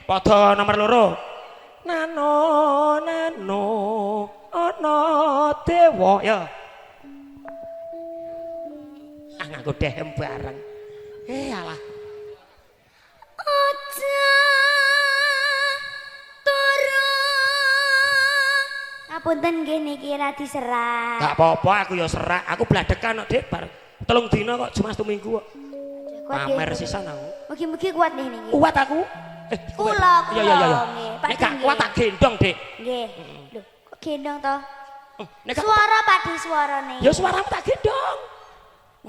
Padha nomor loro. Nano nano ana dewa ya. Ah nganggo dehem bareng. Alah. Aja turu. Apunten nggih niki ra diserak. Gak apa-apa aku ya serak. Aku bladekan kok, Dik, bar 3 dina kok cuma 1 minggu kok. Pamer sisan aku. Mugi-mugi kuat nih niki. Kuat aku. Kula iya. nggih. Nek gak kuat tak gendong, Dik. Nggih. Lho, kok gendong to? Nek gak Suara Pakde suarane. ya suaramu tak gendong.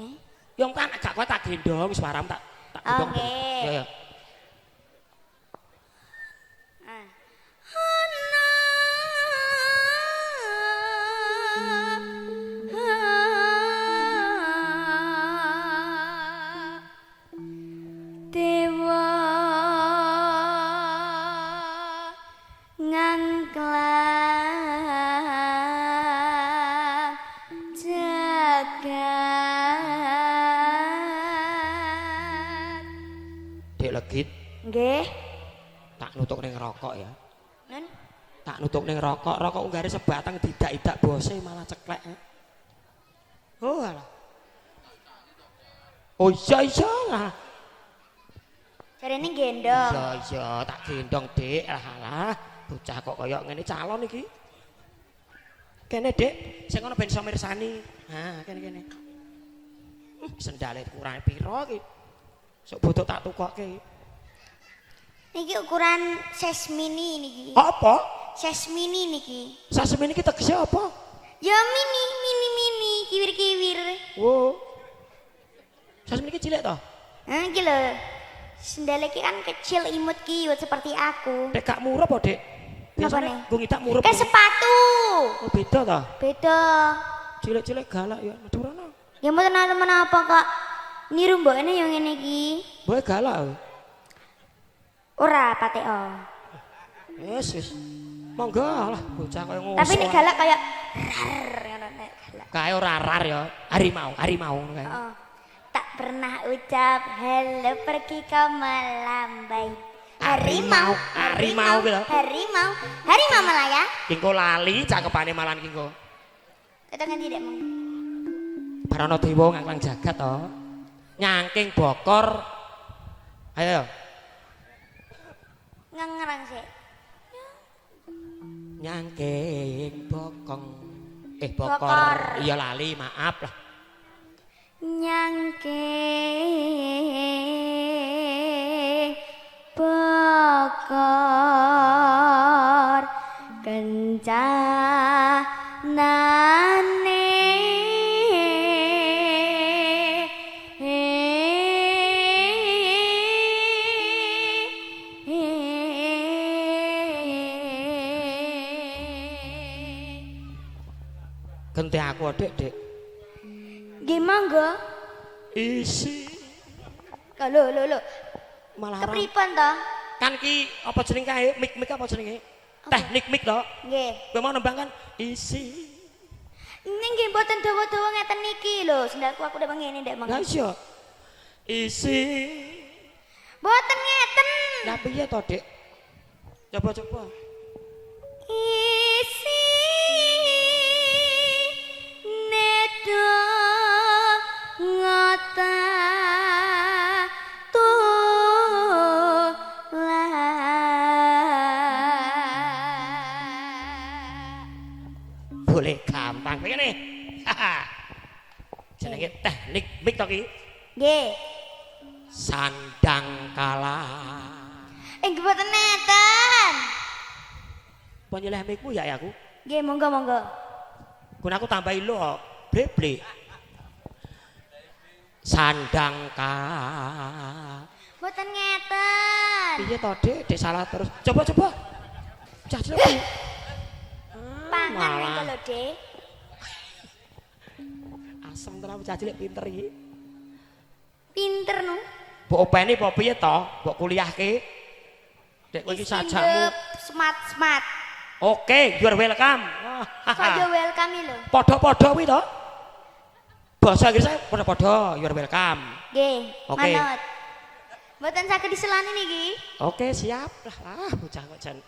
Nih. Yang kan gak kuat tak gendong, suaramu tak gendong. Nggih. Ya. Dewa ngangklan jagat. Dek legit, Nggih. tak nutuk ning rokok ya. Nun. Tak nutuk ning rokok, rokok unggare sebatang tidak-idak bose malah ceklek. Oh alah. Oh iya lah. Jarene gendong. Iya, tak gendong, Dik. Alah, bocah kok kaya ngene calon iki. Kene, Dik, sing ngono ben iso mirsani. Ha, kene. Sendale kurang piro iki? Sok butuh tak tukokke. Niki ukuran size mini niki. Apa? Size mini niki. Sasmene iki tegese apa? Ya mini, kiwir-kiwir. Oh. Sasmene iki cilik to? Iki lho. Sendal iki kan kecil imut kiwit seperti aku. Dek gak murah apa, Dek? Napa Biasane nih? nggo ngidak murah. Kayak sepatu. Oh, beda to? Beda. Cilik-cilik galak ya, Madurana. Ya mboten teman apa kok. Niru mbokne yang ngene iki. Boe galak. Ora pateo. Wis. Monggo lah bocah kaya ngono. Tapi nek galak kayak rar ngono nek galak. Kae ora rar ya, harimau ngono kae. Oh. Tak pernah ucap hello pergi kau melambai. Harimau gitu. Harimau Malaya. Kingko lali cakepane malan kingko. Ketongan tidak mong. Barana dewa ngangklang jagat to. Nyangking bokor. Ayo. Ngerang sih. Nyangking bokong. Bokor. Bokor. Iya lali, maaf lah. Nyangking bokor kencanane Genti aku Dik, Dik. Nggih monggo. Isi. Lho. Malah Kepripun to? kan ki apa jeneng kae? Mik apa jenenge? Teknik mik to. Nggih. Kowe mau nembang kan isi. Nggih mboten dawa-dawa ngeten niki lho, sendalku aku udah ngene ndek Lah mangga. iya. Isi. Mboten ngeten. Lah piye to, Dik? Coba. Isi nedo ngata Boleh gampang ngene. Jenenge teknik mik to ki. Nggih. Sandang kala. Nggih mboten neten. Apa nyeleh mikmu ya aku? Nggih monggo. Kun aku tambahi lo bleble. Sandang kala. Mboten ngeten. Piye to, Dik? Dik salah terus. Coba. Jajal. Pangan niku lho, Dik. Asem tenan bocah cilik pinter iki. Pinter no. Mbok openi apa piye to? Mbok kuliahke. Dek kowe iki sajakmu. Smart. Oke, you are welcome. Saya welcome lho. Padha-padha kuwi to. Bahasa Inggris padha-padha, you are welcome. Nggih, Oke. manut. Mboten saged diselani niki. Oke, siap. Lah, bocah kok jan.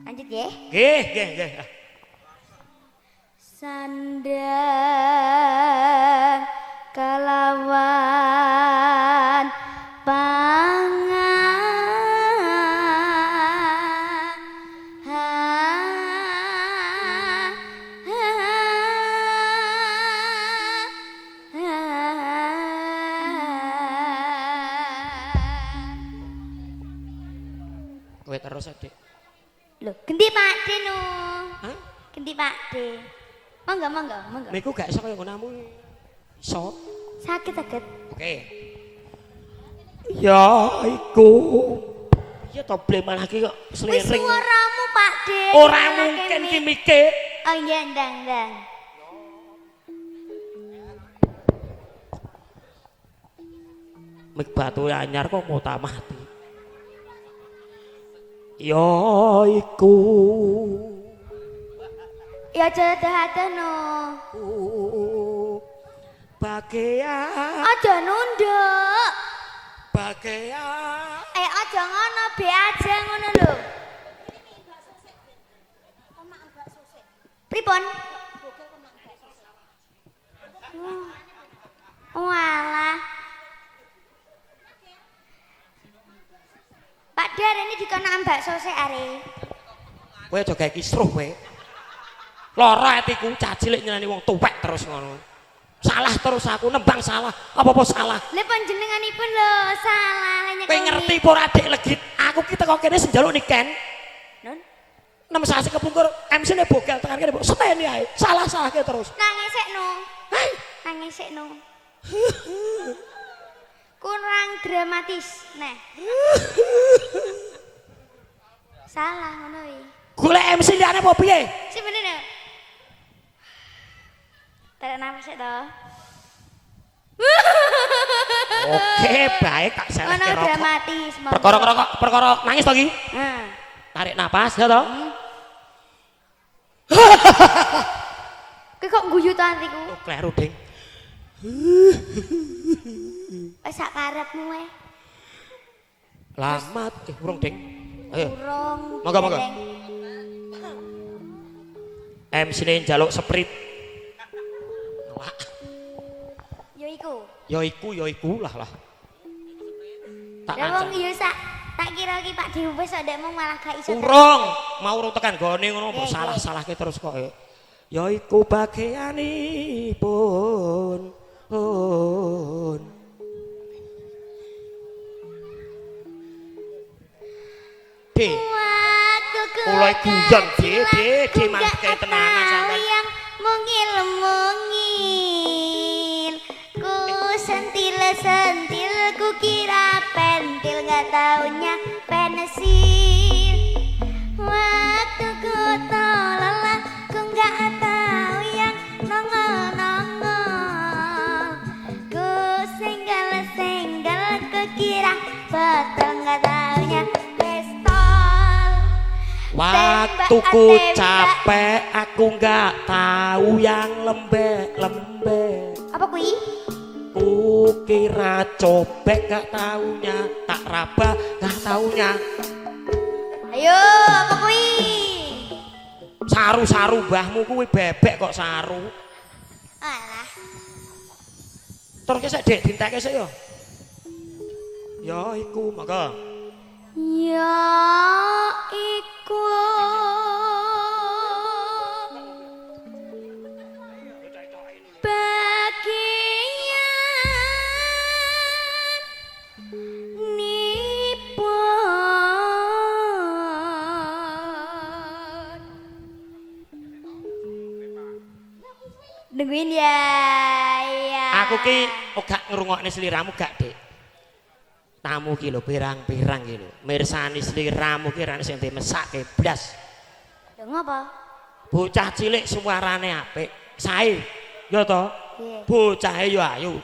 Lanjut ya. Nggih. Sandang kalawan Kowe terus, Dik. Loh, ganti Pak De no. Hah? Ganti Pak De. Monggo. Niku gak iso kaya ngonamu. Iso. Sakit. Oke. Ya iku. Iya to blem malah ki kok Wis slering. suaramu Pak De. Ora mungkin ki mikir. Oh iya, ndang. Mik batu anyar kok mau tak mati. Ya iku. Ya aja no. Bagian. Aja nunduk. Bagian. Aja ngono, be aja ngono lho. Pripun? Walah. Pak Dar ini dikonaan bakso sik are. Kowe aja gawe kisruh kowe. Lara atiku cah cilik nyenani wong tuwek terus ngono. Salah terus aku nembang salah. Apa-apa salah. Lha panjenenganipun lho salah nyekeli. Kowe ngerti apa ora Dik Legit? Aku ki teko kene senjaluk niken. Nun. 6 sasi kepungkur MC-ne bogel tekan kene mbok seteni ae. Salah-salahke terus. Nangisekno. Nangisekno. Kurang dramatis. Nah. Salah ngono iki. Golek MC liyane apa piye? Sing bener. Tarik nafas sik to. Oke, baik tak Ono selehke rokok. dramatis. Perkara nangis to iki? Nah. Tarik napas ya to. Kowe kok guyu to atiku? Oh, kleru ding. Wis sak karepmu wae. Lamat urung ding. Ayo. Urung. Monggo. MC-ne njaluk sprint. Wah. Yo iku. Ya iku lah. Tak Lah wong ancam. yo tak kira ki Pak Dewi wis ndekmu malah gak iso. Mau urung tekan gone ngono kok salah-salahke terus kok. Ya iku bagianipun. Mulai guyon de mangke tenanan sampean. Yang mungil ku sentil ku kira pentil gak taunya pensil. Waktu ku lelah ku gak tahu yang nongol ku senggol ku kira betul gak taunya pistol. Waktu ku capek aku nggak tahu yang lembek. Apa kui? Ku kira cobek gak taunya, tak raba gak taunya. Ayo, apa kui? Saru-saru mbahmu kuwi bebek kok saru. Alah. Terus sik Dik dintekke sik ya. Ya iku monggo. Ya iku bagian nipun. Nungguin ya. Aku ki ora ngrungokne sliramu gak Dik. Tamu ki lho pirang-pirang ki lho. Mirsani sliramu ki rene sing dimesake blas. Lho ngapa? Bocah cilik suarane apik, sae. Ya to? Nggih. Bocahe yo ayu.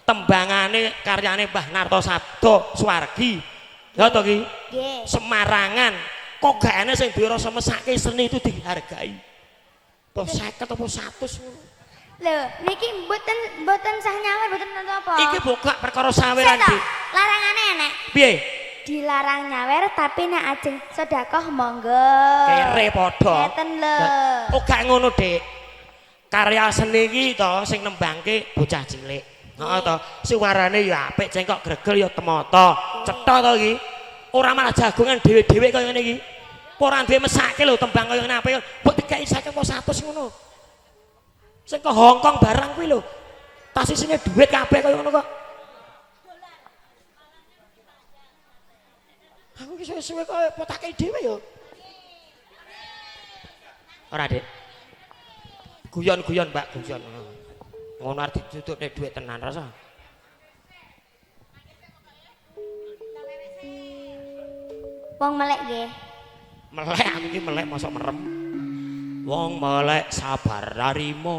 Tembangane karyane Mbah Narto Sabdo Suwargi. Ya to ki? Nggih. Semarangan. Kok gak ana sing dirasa mesake seni itu dihargai. To 50 apa 100 ngono. Lho, niki mboten sah nyawer mboten apa. Iki buka perkara saweran, Seta, Dik. larangane enek. Piye? Dilarang nyawer tapi nek ajeng sedekah monggo. Kere padha. Ngeten lho. Oh gak ngono, Dik. Karya seni iki to sing nembangke bocah cilik. Heeh to. Suarane ya apik, cengkok gregel ya temata. Cetha to iki. Ora malah jagongan dhewe-dhewe kaya ngene iki. Ora duwe mesake lho tembang kaya ngene apik. Mbok dikai saking kok 100 ngono. Sing ke Hongkong barang kuwi lho. Tas isine dhuwit kabeh kaya ngono kok. Aku iki suwe-suwe kok potake dhewe ya. Ora, Dik. Guyon-guyon, Mbak, guyon. Ngono arep ditutupne dhuwit tenan rasa. Wong melek nggih. Melek aku iki melek mosok merem. Wong melek sabar narimo.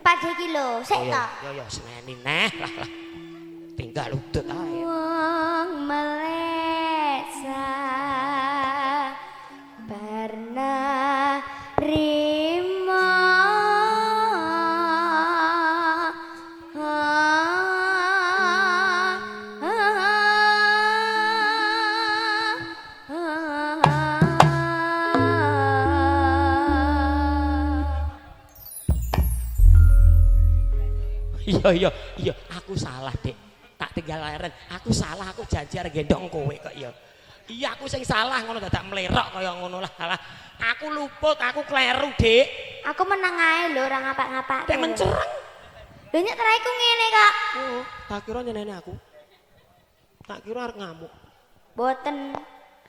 Pak iki lho, sik ta. Ya seneni neh lah. Tinggal udut ae. Wong melek sabar narimo. Iya, aku salah, Dik. Tak tinggal leren. Aku salah, aku janji arep gendong kowe kok ya. Iya, aku sing salah ngono dadak mlerok kaya ngono lah. Aku luput, aku kleru, Dik. Aku menang ae lho, ora ngapak-ngapak. Tek mencereng. Lho nyek traiku ngene, Kak. Oh, tak kira nyeneni aku. Tak kira arep ngamuk. Boten.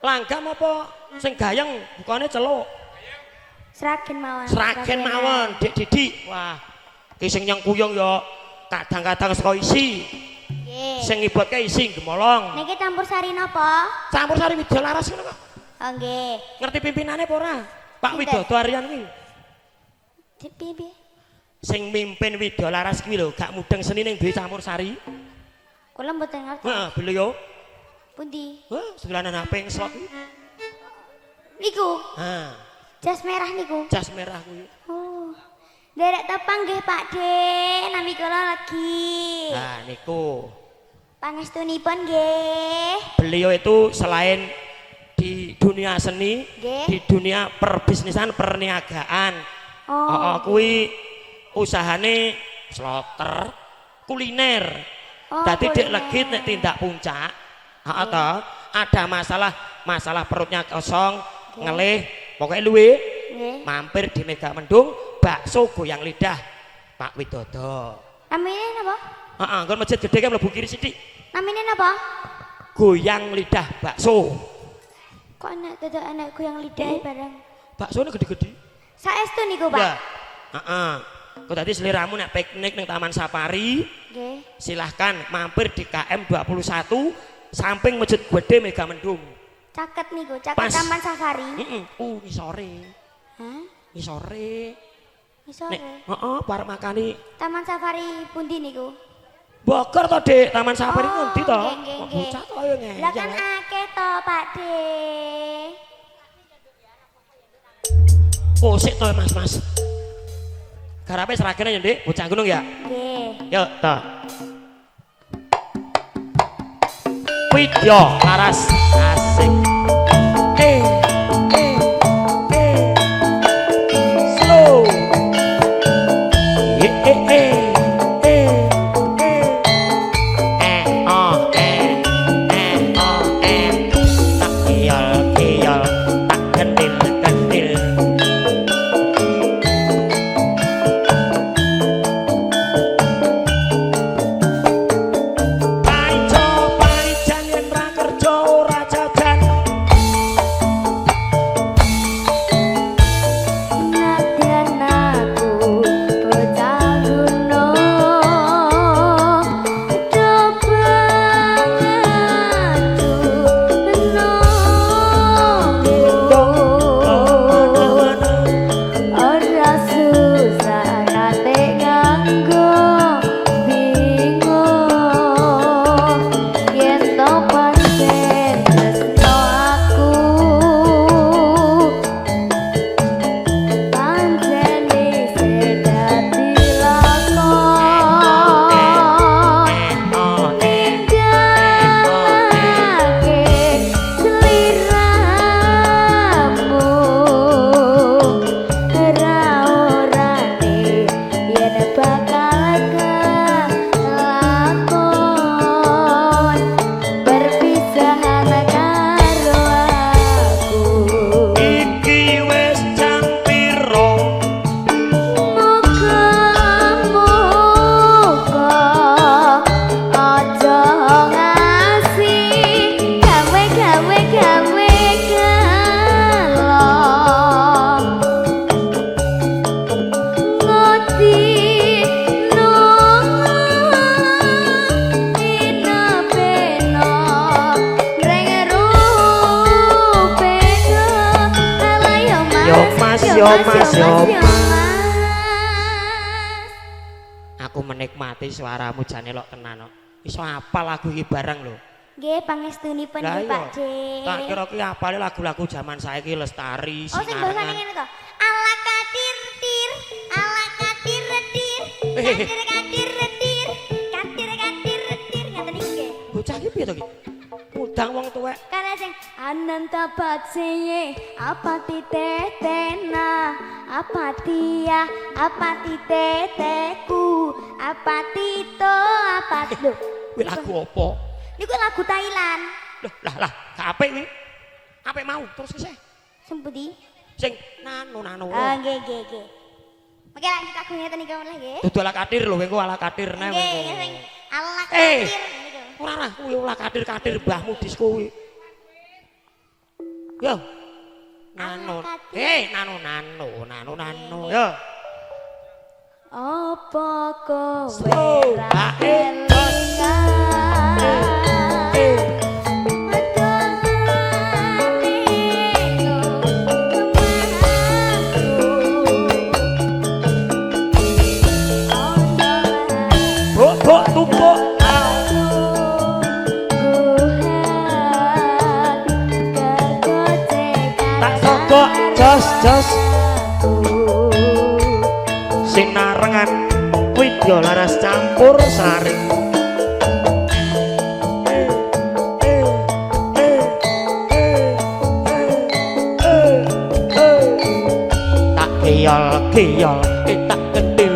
Langgam apa sing gayeng bukane celuk. Seragen mawon. Seragen mawon, Dik Didik. Wah, ki sing nyang kuyung ya kadang-kadang saka isi. Nggih. Sing ngibotke isi gemolong. Niki campur sari napa? Campur sari Widyalaras ngono kok. Oh nggih. Ngerti pimpinane apa ora? Pak Sinten? Widodo Aryan kuwi. Piye? Sing mimpin Widyalaras kuwi lho, gak mudeng seni ning duwe campur sari. Kula mboten ngerti. Heeh, beliau. Pundi? Wah, sekolahan HP slot kuwi. Niku, Ha, jas merah niku. jas merah kuwi. Oh. Derek tepang nggih Pak De, nami kula lagi. Nah, niku. Pangestunipun nggih. Beliau itu selain di dunia seni, Nggih. di dunia perbisnisan, perniagaan. Oh. Kuwi usahane sloter, kuliner. Oh, Dadi dik kuliner. legit nek tindak puncak. Heeh to, ada masalah perutnya kosong, ngelih, pokoknya luwe, Nggih. mampir di Mega Mendung, bakso goyang lidah Pak Widodo. Namine napa? Heeh, nggon masjid gedhe kan mlebu kiri sithik. Namine napa? Goyang lidah bakso. Kok enak dadak enak goyang lidah bareng. Baksone gede-gede. Saestu niku, Pak. Ya. Heeh. Kok tadi seliramu nek piknik ning Taman Safari, Nggih. silahkan mampir di KM 21 samping Masjid Gede Mega Mendung. Caket niku, caket Pas. Taman Safari. Heeh. Ngisore. Hah? Ngisore. Isore. Nek heeh parek makani Taman Safari pundi niku? Bogor to, Dik. Taman Safari Oh, ngendi to? nggih, nggih, Kok nggih. bocah to ayo ngeyel. Lah kan akeh to, Pak De. Oh, sik to, Mas. Garape seragene ya, Dik. Bocah gunung ya. Nggih. Yuk, to. Widya Laras asik. Eh. Slow. Tak kiyol, tak kendil. Paijo, paijan yen ra kerja ora Mas yo Aku menikmati suaramu jane lok tenan kok. Iso apal lagu iki bareng lho. Nggih, pangestunipun nggih Pak C. Tak kira ki apale lagu-lagu zaman saiki Lestari, Oh, sing bahasane ngene to. Ala kadir tir, ala kadir tir, kadir kadir tir, kadir kadir tir ngaten iki nggih. Bocah iki piye to ki? Mudang wong tuwek. Karena sing ananta patseye apa titetena apa tia apa titeteku apa tito apa lho. Kuwi lagu apa? Niku lagu Thailand. Lah, gak apik kuwi. Apik mau terus sih. Sing pundi? Sing nano. Nggih. Oke lanjut lagu ngeten iki oleh nggih. Dudu ala kadir lho engko ala kadir nek. Nggih, sing ala kadir niku. Ora lah kuwi ala kadir mbahmu disko kuwi. Yo. Nano. Nano. Yo. Apa kowe ra Bok tumpuk tak sogok jos sinarengan widya laras campur sari tak keyol tak kendil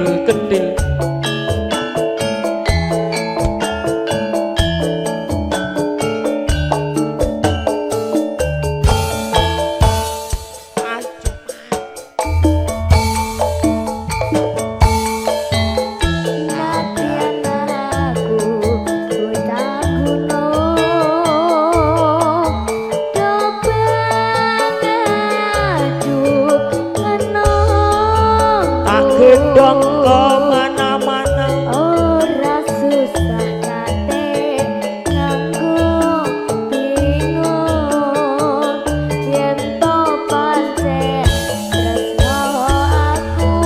gendong kemana-mana ora susah kate nganggo bingung yen to pancen tresno aku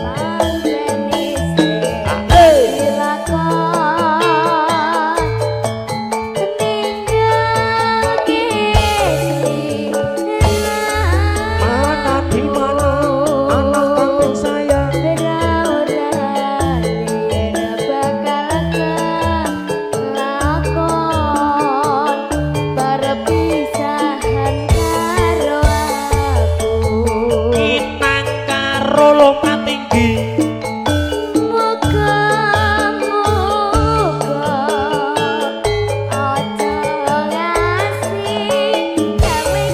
pancen isih dilakon tinggal kiri di mana anak kambing saya berauran yen bakal kelakon perpisahan karo aku inang karo lompat tinggi muga-muga aja ngasih gawe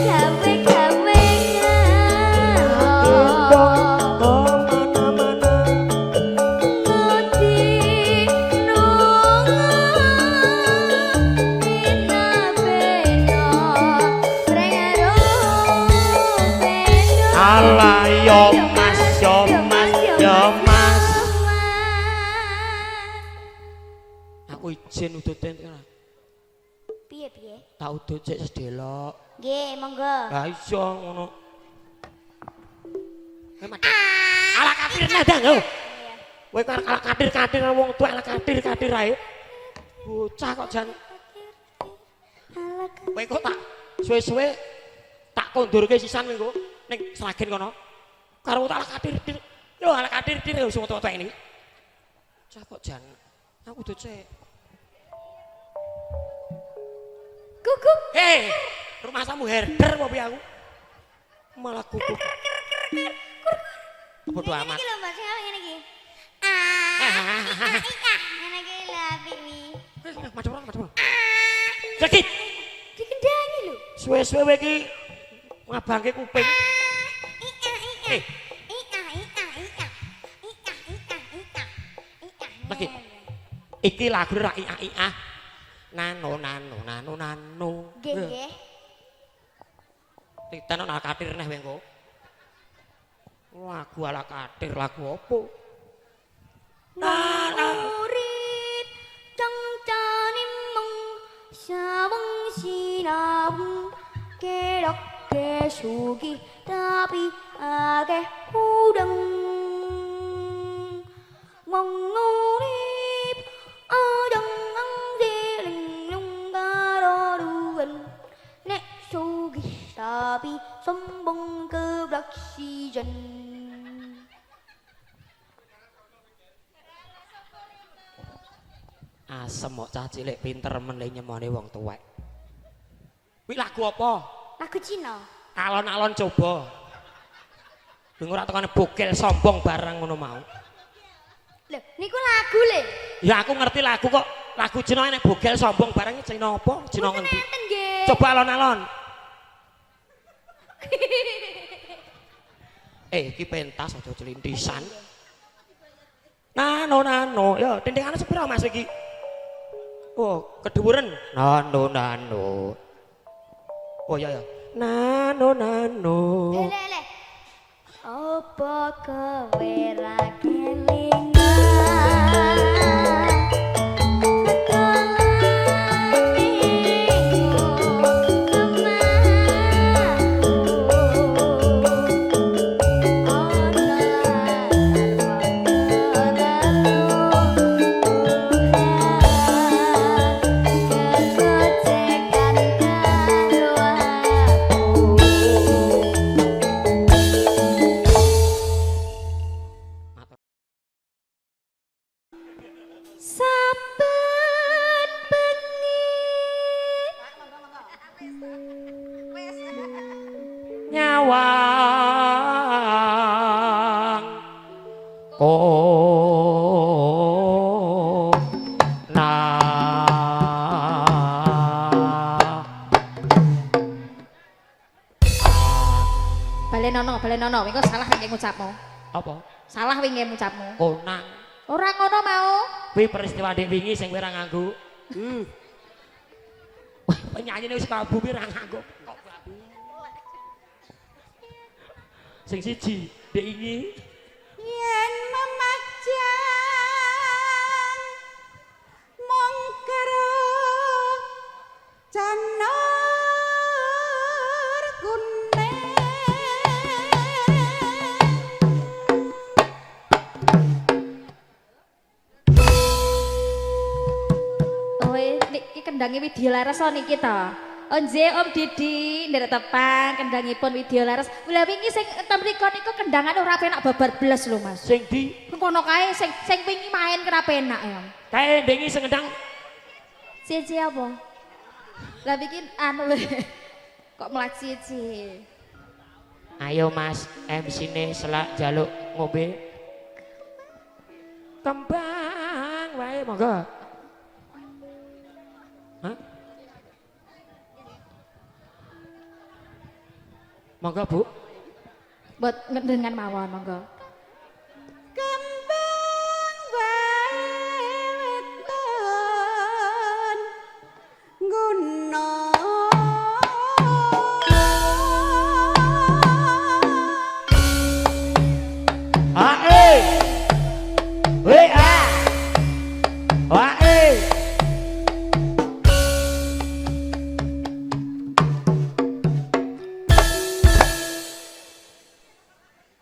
kemana-mana ala yo mas aku izin udut ora piye tak udut sik sedelok nggih monggo lah iso ngono ala kadir nadang lho kowe karo ala kadir wong tuwek ala kadir ae bocah kok jan kowe kok tak suwe-suwe tak kondurke sisan engko ning Sragen kono karo tak ala kadir lho ala kadir lho sing tuwek ini bocah kok jan aku udut sik Kukup. Hei, rumah samu herder apa piye aku? Malah kukup. Bodoh amat. Iki lho Mbak, sing ngene iki. Ngene iki lho apik wi. Macam. Sakit. Dikendangi lho. Suwe-suwe iki ngabangke kuping. Lagi. Iki lagu ra iya. Nano. Nggih. Titen ala kadir neh kowe engko. Lagu ala kadir lagu opo? Urip cangcane mung saweng sinau kerok sugih tapi akeh udeng wong urip ajeng dilinglung karo duwen nek sugih tapi sombong keblak sijen. Asem kok cah cilik pinter men le nyemone wong tuwek. Kuwi lagu apa? Lagu Cina. Alon-alon coba. Lha ora tekane bogel sombong barang ngono mau. Lho, niku lagu le. Ya aku ngerti lagu kok. Lagu Cina nek bogel sombong barang Cina apa? Cina ngendi? Nenten nggih. Coba alon-alon. Iki pentas aja celintisan. Nano, ya dendengane sepira Mas iki? Oh, kedhuwuren. Nano. Oh ya. Nano. Le. Apa kowe ra kelingan? Nyawang Balenono, wingi salah wingi ngucapmu. apa? Salah wingi ngucapmu. Konang. Ora ngono mau. Kuwi peristiwa ndek wingi sing kowe ra nganggo. Wah, penyanyine wis kabumi ra nganggo. Sing siji, ndek wingi yen memajang mung karo janur kuning Niki kendangi Widya Laras niki to. Onje Om Didi nderek tepang kendangipun Widya Laras. Lha wingi sing ten mriku niku kendangane ora penak babar blas lho Mas. sing di Ngono kae sing wingi main ora penak ya. kae ndengi sing ngendang Cici apa? Lah bikin anu lho. Kok melat cici. ayo Mas MC-ne selak jaluk ngombe kembang wae monggo. Hah? Monggo Bu. Buat dengan mawon monggo. kembang wetan guna Ae. Wae.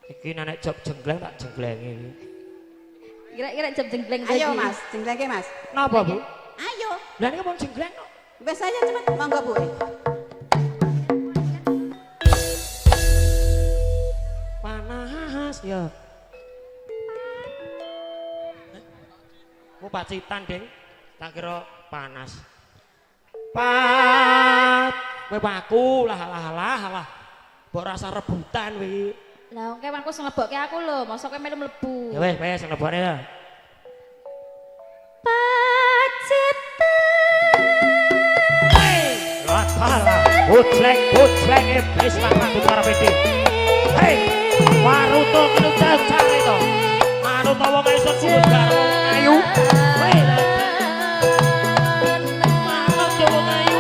Iki nek job jenggleng tak jengglenge iki. Kira-kira jam jenggleng ayo tadi. Mas jenglenge Mas Napa Bu? ayo Lah niki pun jenggleng kok. wes aja cepet monggo Bu Panas ya. Ku pacitan, Ding. Tak kira panas. Kowe paku lah. Mbok rasa rebutan kuwi. Lah wong kewanku sing lebokke aku lho, mosok kowe melu mlebu. Ya wis sing lebone ya. Butleng iblis lan mantu karepeti. Hei, waruto kenudan cari to. Manuta wong iso kudu karo ayu. Wei. Manut yo wong ayu.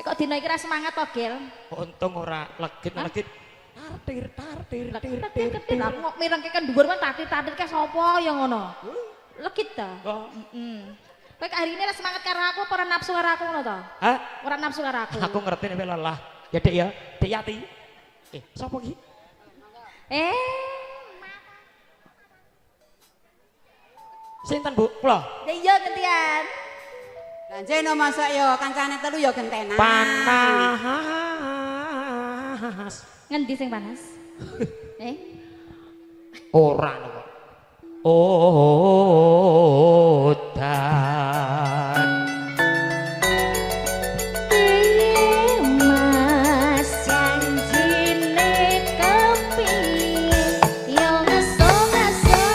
Kok dina iki ra ra semangat to, Gil. Untung ora legit. Tartir. Aku kok mirengke kan dhuwur men tatir-tatir ke sapa ya ngono. Legit ta? Kok Kowe hari ini ra semangat karo aku apa ora nafsu karo aku ngono to? hah? Ora nafsu karo aku. Aku ngerti nek lelah. Ya Dek ya, Dek Yati. Sapa ki? Sinten Bu? Kula. Ya iya gantian. Lah jeno masak yo kancane telu yo gentenan. Panas. Ngendi sing panas? Ora kok. Odan. Mas janjine kepiye? Yo ngeso-ngeso,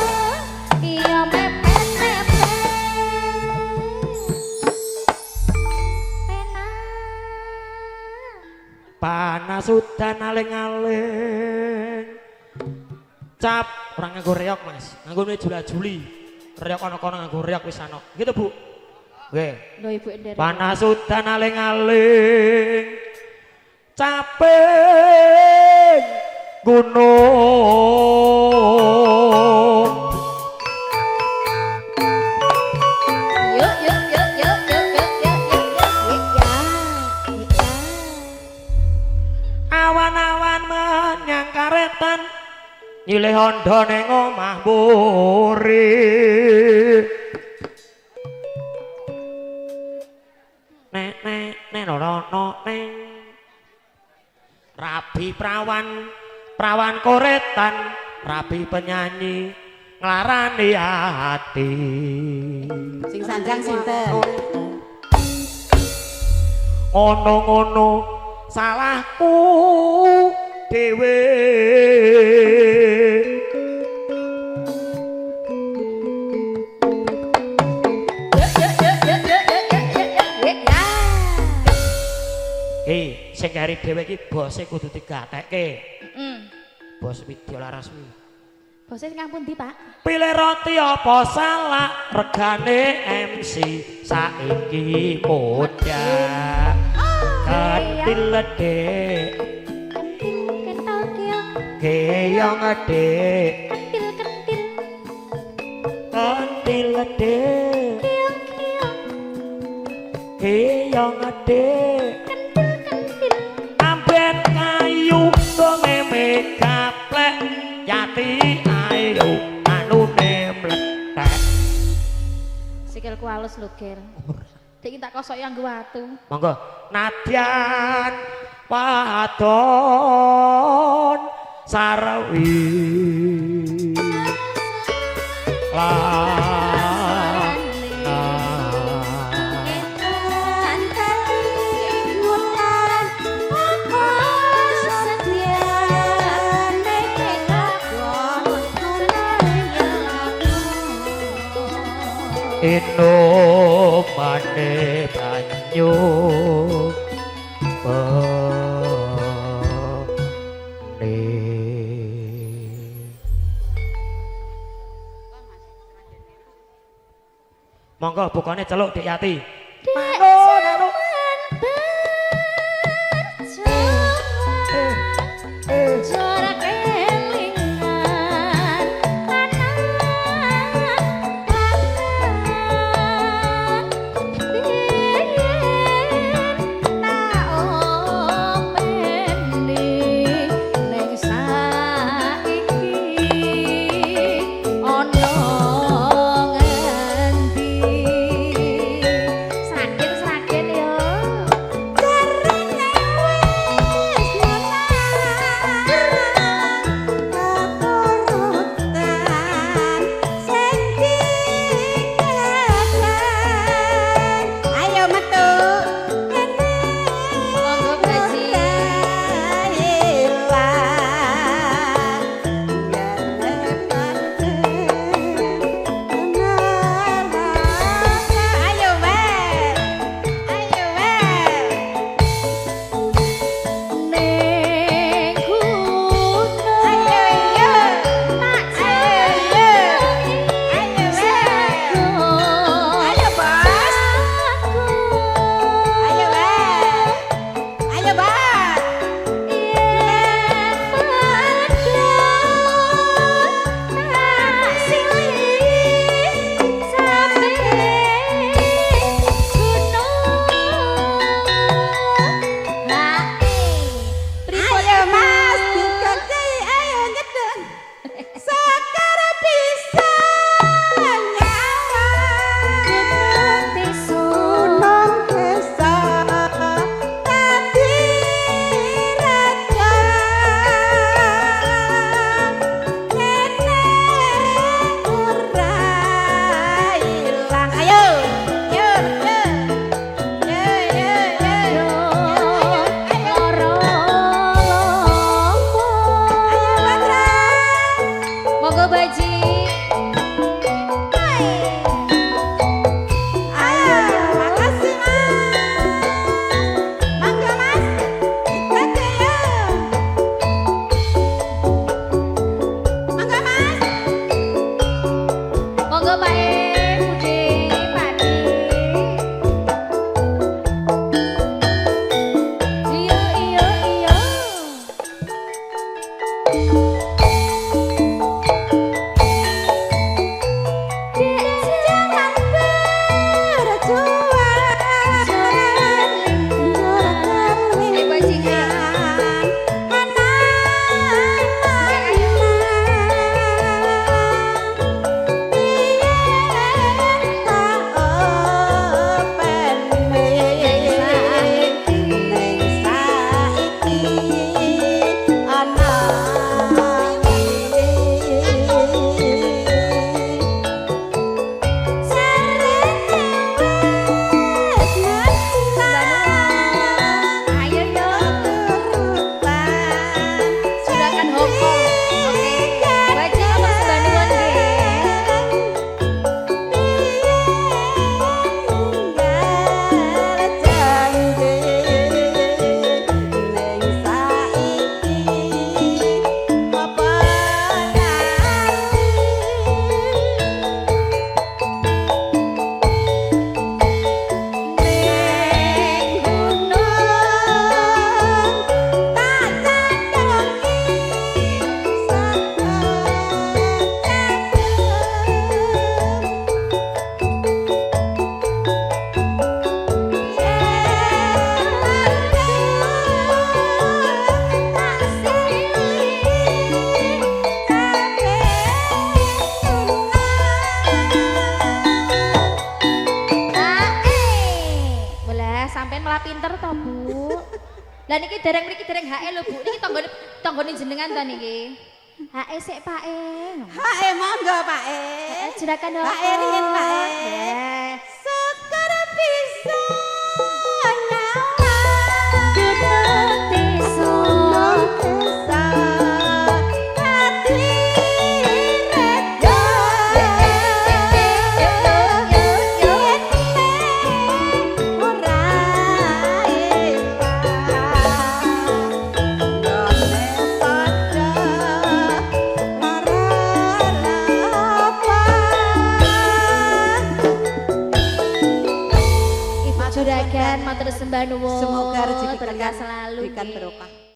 yo mepet-mepet. Panas udan aling-aling. Cap ora nganggo reok Mas, nganggo jula-juli. Reok ana-ana nganggo reok wis ana. Gitu Bu. Nggih. Lho Ibu Ender. Panas udan aling-aling. Capek gunung. Yuk. Awan-awan menyang karetan. Nyilih hondo ning omah mburi. Nek neng. Rabi prawan koretan, rabi penyanyi nglarani ati. Sing sanjang sinten? Ngono-ngono salahku dhewe. Sing kari dhewe iki bose kudu digatekke. Bos Widyalaresmi. Bose sing pundi, Pak? Pilih roti apa salak regane MC saiki mudah. Katil ledek keong adek katil ledek keong adek amben kayu ngeme gaplek Yati ayo anune mlethek. Sikilku halus lho, Ger. Dik tak kosok yang watu. Monggo. Nadyan wadon sarwi. Ino mane banyu monggo bukane celuk Dik Yati. Saking Monggo Pak E, Budi, Pak Di. Iya, iya, iya. Jangan berjuang Ini bajingan. Ayo yo. Silakan Hongkong. Oke. Baca Mas Banuan nggih. Boleh, sampean malah pinter toh, Bu. Lah niki dereng mriki dereng HE lho, Bu. Niki tanggane jenengan ta niki. HE sik Pak E. Pak E monggo Pak E. Juragan Pak E riyen Pak E. Boleh. Sekar bisa Juragan matur sembah nuwun. Semoga rezeki berkah kalian selalu. diberikan nggih. berkah.